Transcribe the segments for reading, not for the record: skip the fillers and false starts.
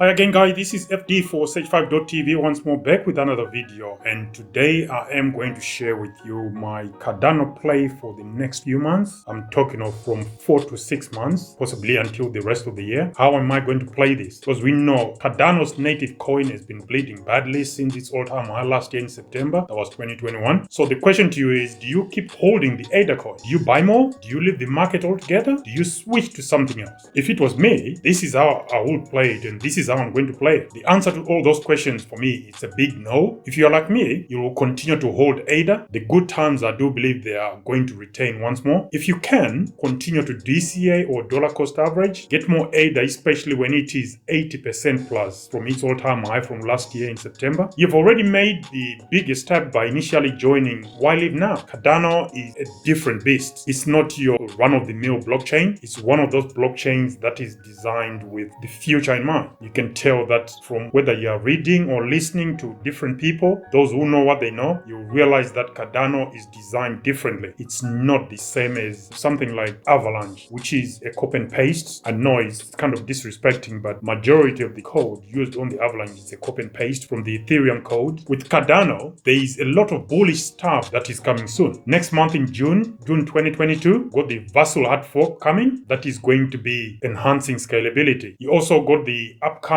Hi again guys, this is FD for Sage5.tv once more back with another video, and today I am going to share with you my Cardano play for the next few months. I'm talking of from 4 to 6 months, possibly until the rest of the year. How am I going to play this? Because we know Cardano's native coin has been bleeding badly since its all-time high last year in September. That was 2021. So the question to you is, do you keep holding the ADA coin? Do you buy more? Do you leave the market altogether? Do you switch to something else? If it was me, this is how I would play it, and this is how I'm going to play it. The answer to all those questions for me is a big no. If you're like me, you will continue to hold ADA. The good times, I do believe they are going to retain once more. If you can, continue to DCA or dollar cost average. Get more ADA, especially when it is 80% plus from its all-time high from last year in September. You've already made the biggest step by initially joining. Why leave now? Cardano is a different beast. It's not your run-of-the-mill blockchain. It's one of those blockchains that is designed with the future in mind. You can tell that from whether you are reading or listening to different people, those who know what they know, you realize that Cardano is designed differently. It's not the same as something like Avalanche, which is a copy and paste. I know it's kind of disrespecting, but majority of the code used on the Avalanche is a copy and paste from the Ethereum code. With Cardano, there is a lot of bullish stuff that is coming soon. Next month in June 2022, got the Vassal hard fork coming that is going to be enhancing scalability. You also got the upcoming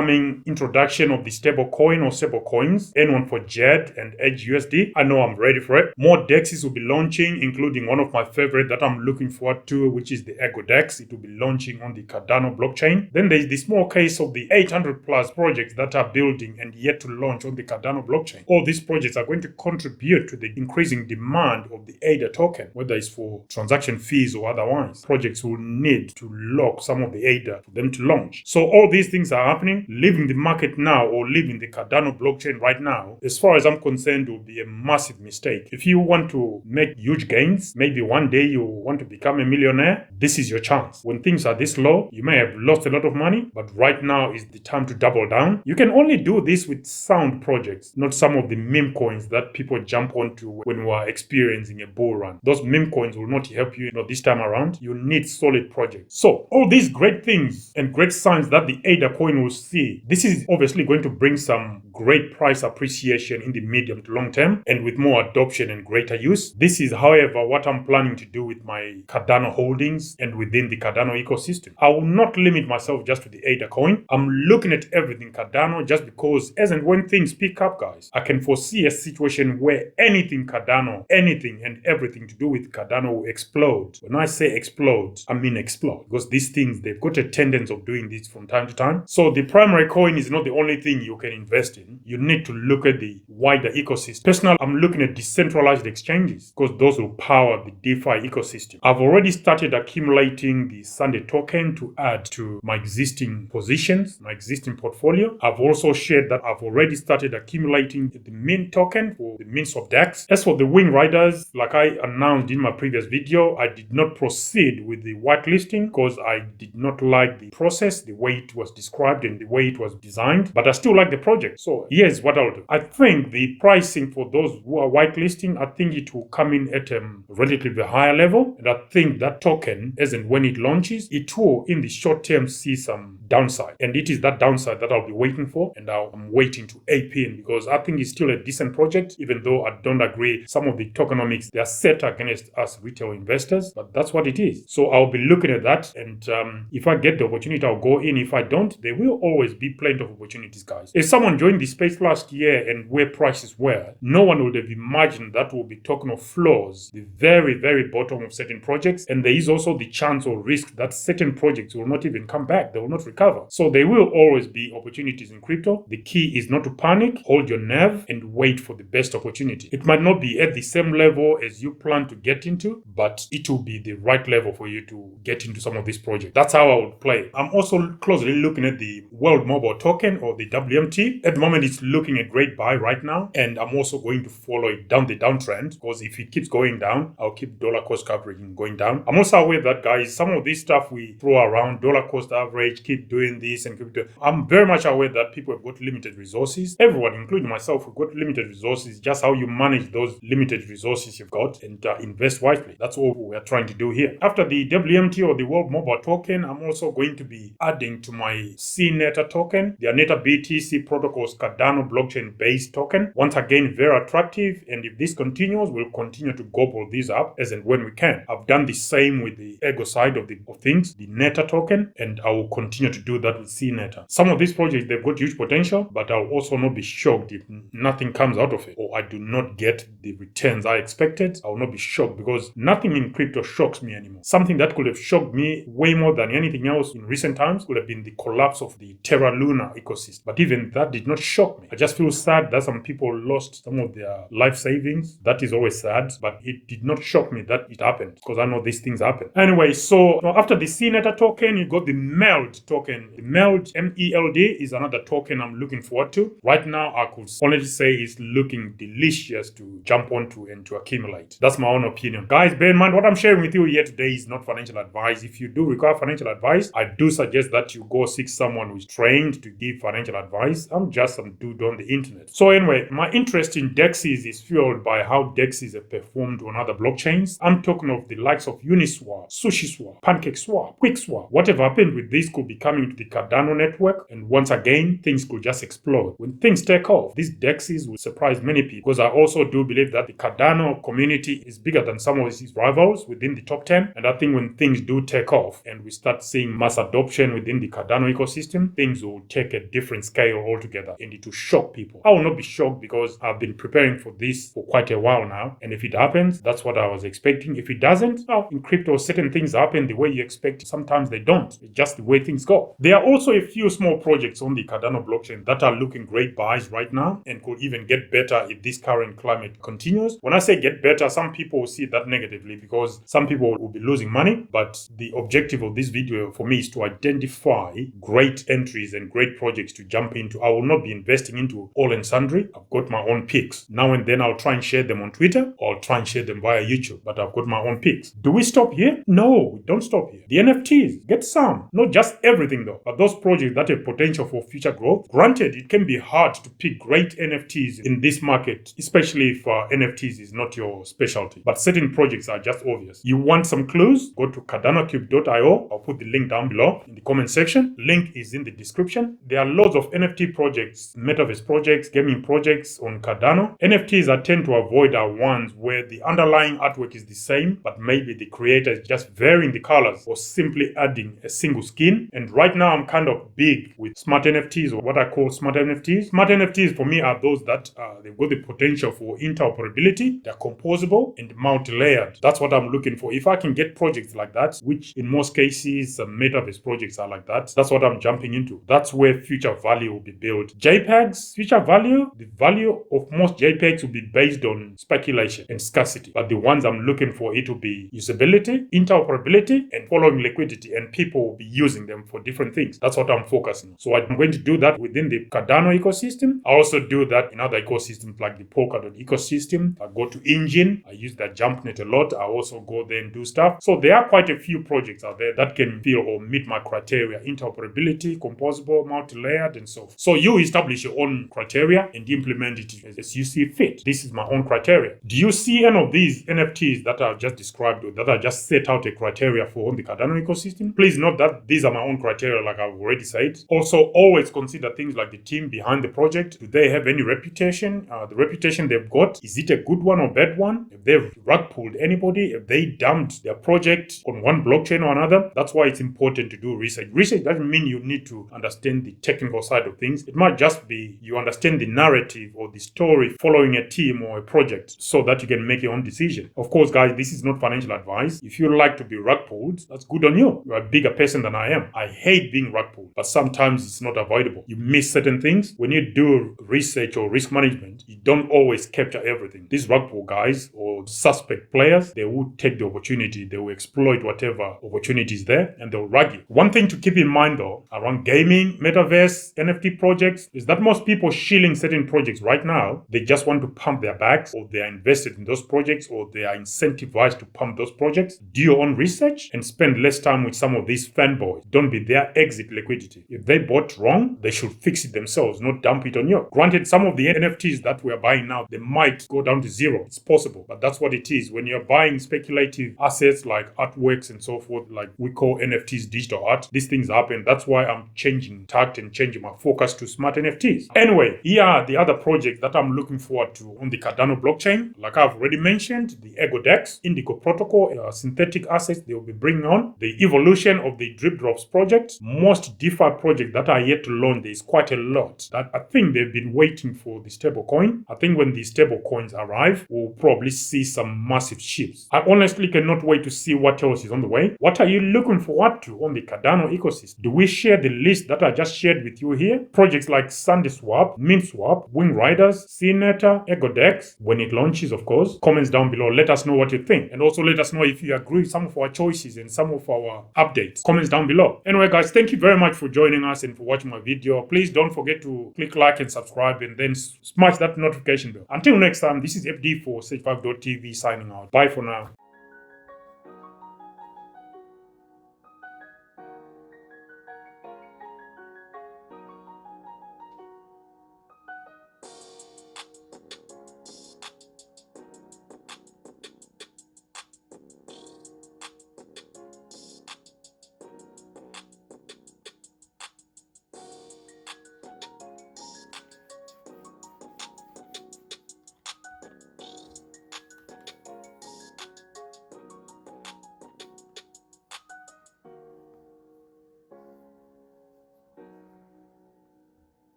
introduction of the stable coin or stable coins, N1 for JED and Edge USD. I know I'm ready for it. More DEXs will be launching, including one of my favorite that I'm looking forward to, which is the Ego DEX. It will be launching on the Cardano blockchain. Then there's the small case of the 800 plus projects that are building and yet to launch on the Cardano blockchain. All these projects are going to contribute to the increasing demand of the ADA token, whether it's for transaction fees or otherwise. Projects will need to lock some of the ADA for them to launch. So all these things are happening. Leaving the market now or leaving the Cardano blockchain right now, as far as I'm concerned, will be a massive mistake. If you want to make huge gains, maybe one day you want to become a millionaire, this is your chance. When things are this low, you may have lost a lot of money, but right now is the time to double down. You can only do this with sound projects, not some of the meme coins that people jump onto when we are experiencing a bull run. Those meme coins will not help you, this time around. You need solid projects. So all these great things and great signs that the ADA coin will see, this is obviously going to bring some great price appreciation in the medium to long term, and with more adoption and greater use. This is, however, what I'm planning to do with my Cardano holdings and within the Cardano ecosystem. I will not limit myself just to the ADA coin. I'm looking at everything Cardano just because as and when things pick up, guys, I can foresee a situation where anything Cardano, anything and everything to do with Cardano will explode. When I say explode, I mean explode, because these things, they've got a tendency of doing this from time to time. So the primary coin is not the only thing you can invest in. You need to look at the wider ecosystem. Personally, I'm looking at decentralized exchanges because those will power the DeFi ecosystem. I've already started accumulating the Sunday token to add to my existing positions, my existing portfolio. I've also shared that I've already started accumulating the Mint token for the Mint of DEX. As for the Wing Riders, like I announced in my previous video, I did not proceed with the whitelisting because I did not like the process, the way it was described and the way it was designed, but I still like the project. So here's what I'll do. I think the pricing for those who are whitelisting, I think it will come in at a relatively higher level, and I think that token, as and when it launches, it will in the short term see some downside, and it is that downside that I'll be waiting for, and I'm waiting to ape in because I think it's still a decent project, even though I don't agree some of the tokenomics, they are set against us retail investors, but that's what it is. So I'll be looking at that, and if I get the opportunity, I'll go in. If I don't, there will always be plenty of opportunities, guys. If someone joined the space last year and where prices were, no one would have imagined that we'll be talking of floors, the very, very bottom of certain projects, and there is also the chance or risk that certain projects will not even come back, they will not recover. So there will always be opportunities in crypto. The key is not to panic, hold your nerve, and wait for the best opportunity. It might not be at the same level as you plan to get into, but it will be the right level for you to get into some of these projects. That's how I would play. I'm also closely looking at the World Mobile Token or the WMT. At the moment, it's looking a great buy right now, and I'm also going to follow it down the downtrend because if it keeps going down, I'll keep dollar cost average going down. I'm also aware that, guys, some of this stuff we throw around, dollar cost average, keep doing this and keep doing. I'm very much aware that people have got limited resources. Everyone, including myself, have got limited resources. Just how you manage those limited resources you've got and invest wisely. That's all we're trying to do here. After the WMT or the World Mobile Token, I'm also going to be adding to my CNET Neta token. Their Neta BTC protocol's Cardano blockchain-based token. Once again, very attractive, and if this continues, we'll continue to gobble these up as and when we can. I've done the same with the Ego side of things, the Neta token, and I will continue to do that with CNeta. Some of these projects, they've got huge potential, but I'll also not be shocked if nothing comes out of it, or I do not get the returns I expected. I will not be shocked, because nothing in crypto shocks me anymore. Something that could have shocked me way more than anything else in recent times could have been the collapse of the Terra Luna ecosystem. But even that did not shock me. I just feel sad that some people lost some of their life savings. That is always sad, but it did not shock me that it happened, because I know these things happen. Anyway, so after the CNeta token, you got the MELD token. The MELD, MELD, is another token I'm looking forward to. Right now, I could honestly say it's looking delicious to jump onto and to accumulate. That's my own opinion. Guys, bear in mind, what I'm sharing with you here today is not financial advice. If you do require financial advice, I do suggest that you go seek someone who's trained to give financial advice. I'm just some dude on the internet. So anyway, my interest in DEXs is fueled by how DEXs have performed on other blockchains. I'm talking of the likes of Uniswap, SushiSwap, PancakeSwap, QuickSwap. Whatever happened with this could be coming to the Cardano network, and once again, things could just explode. When things take off, these DEXs will surprise many people, because I also do believe that the Cardano community is bigger than some of its rivals within the top 10, and I think when things do take off and we start seeing mass adoption within the Cardano ecosystem, things will take a different scale altogether, and it will shock people. I will not be shocked, because I've been preparing for this for quite a while now, and if it happens, that's what I was expecting. If it doesn't, well, in crypto, certain things happen the way you expect. Sometimes they don't. It's just the way things go. There are also a few small projects on the Cardano blockchain that are looking great buys right now, and could even get better if this current climate continues. When I say get better, some people will see that negatively, because some people will be losing money, but the objective of this video for me is to identify great entries and great projects to jump into. I will not be investing into all and sundry. I've got my own picks. Now and then I'll try and share them on Twitter, or I'll try and share them via YouTube, but I've got my own picks. Do we stop here? No, we don't stop here. The NFTs, get some. Not just everything though, but those projects that have potential for future growth. Granted, it can be hard to pick great NFTs in this market, especially if NFTs is not your specialty, but certain projects are just obvious. You want some clues? Go to cardanocube.io. I'll put the link down below in the comment section. Link is in the description. There are loads of NFT projects, metaverse projects, gaming projects on Cardano. NFTs I tend to avoid are ones where the underlying artwork is the same, but maybe the creator is just varying the colors or simply adding a single skin. And right now I'm kind of big with smart NFTs, or what I call smart NFTs. Smart NFTs for me are those that they've got the potential for interoperability, they're composable and multi-layered. That's what I'm looking for. If I can get projects like that, which in most cases metaverse projects are like that, that's what I'm jumping into. That's where future value will be built. JPEGs, future value, the value of most JPEGs will be based on speculation and scarcity, but the ones I'm looking for, it will be usability, interoperability, and following liquidity, and people will be using them for different things. That's what I'm focusing on. So I'm going to do that within the Cardano ecosystem. I also do that in other ecosystems like the Polkadot ecosystem. I go to Engine, I use that JumpNet a lot. I also go there and do stuff. So there are quite a few projects out there that can feel or meet my criteria: interoperability, composable, multi-layered, and so forth. So you establish your own criteria and implement it as you see fit. This is my own criteria. Do you see any of these NFTs that I've just described, or that I just set out a criteria for on the Cardano ecosystem? Please note that these are my own criteria, like I've already said. Also, always consider things like the team behind the project. Do they have any reputation? The reputation they've got, is it a good one or bad one? If they've rug pulled anybody, if they dumped their project on one blockchain or another, that's why it's important to do research. Research doesn't mean you need to understand the technical side of things. It might just be you understand the narrative or the story following a team or a project, so that you can make your own decision. Of course, guys, this is not financial advice. If you like to be rug pulled, that's good on you. You're a bigger person than I am. I hate being rug pulled, but sometimes it's not avoidable. You miss certain things. When you do research or risk management, you don't always capture everything. These rug pull guys or suspect players, they will take the opportunity. They will exploit whatever opportunity is there, and they'll rug you. One thing to keep in mind though, around gaming, metaverse, NFT projects, is that most people shilling certain projects right now, they just want to pump their bags, or they are invested in those projects, or they are incentivized to pump those projects. Do your own research and spend less time with some of these fanboys. Don't be their exit liquidity. If they bought wrong, they should fix it themselves, not dump it on you. Granted, some of the NFTs that we are buying now, they might go down to zero. It's possible, but that's what it is. When you're buying speculative assets like artworks and so forth, like we call NFTs digital art, these things happen. That's why I'm changing tact and changing my focus to smart NFTs. Anyway, here are the other projects that I'm looking forward to on the Cardano blockchain. Like I've already mentioned, the EgoDex, Indigo Protocol, synthetic assets they will be bringing on, the evolution of the Drip Drops project, most DeFi projects that are yet to launch. There's quite a lot that I think they've been waiting for the stablecoin. I think when the stablecoins arrive, we'll probably see some massive shifts. I honestly cannot wait to see what else is on the way. What are you looking forward to on the Cardano ecosystem? Do we share the list that I just shared with you here? Projects like Sundaeswap, MintSwap, Wing Riders, CNETA, EgoDex, when it launches, of course. Comments down below. Let us know what you think. And also let us know if you agree with some of our choices and some of our updates. Comments down below. Anyway, guys, thank you very much for joining us and for watching my video. Please don't forget to click like and subscribe and then smash that notification bell. Until next time, this is FD for Sage5.tv signing out. Bye for now.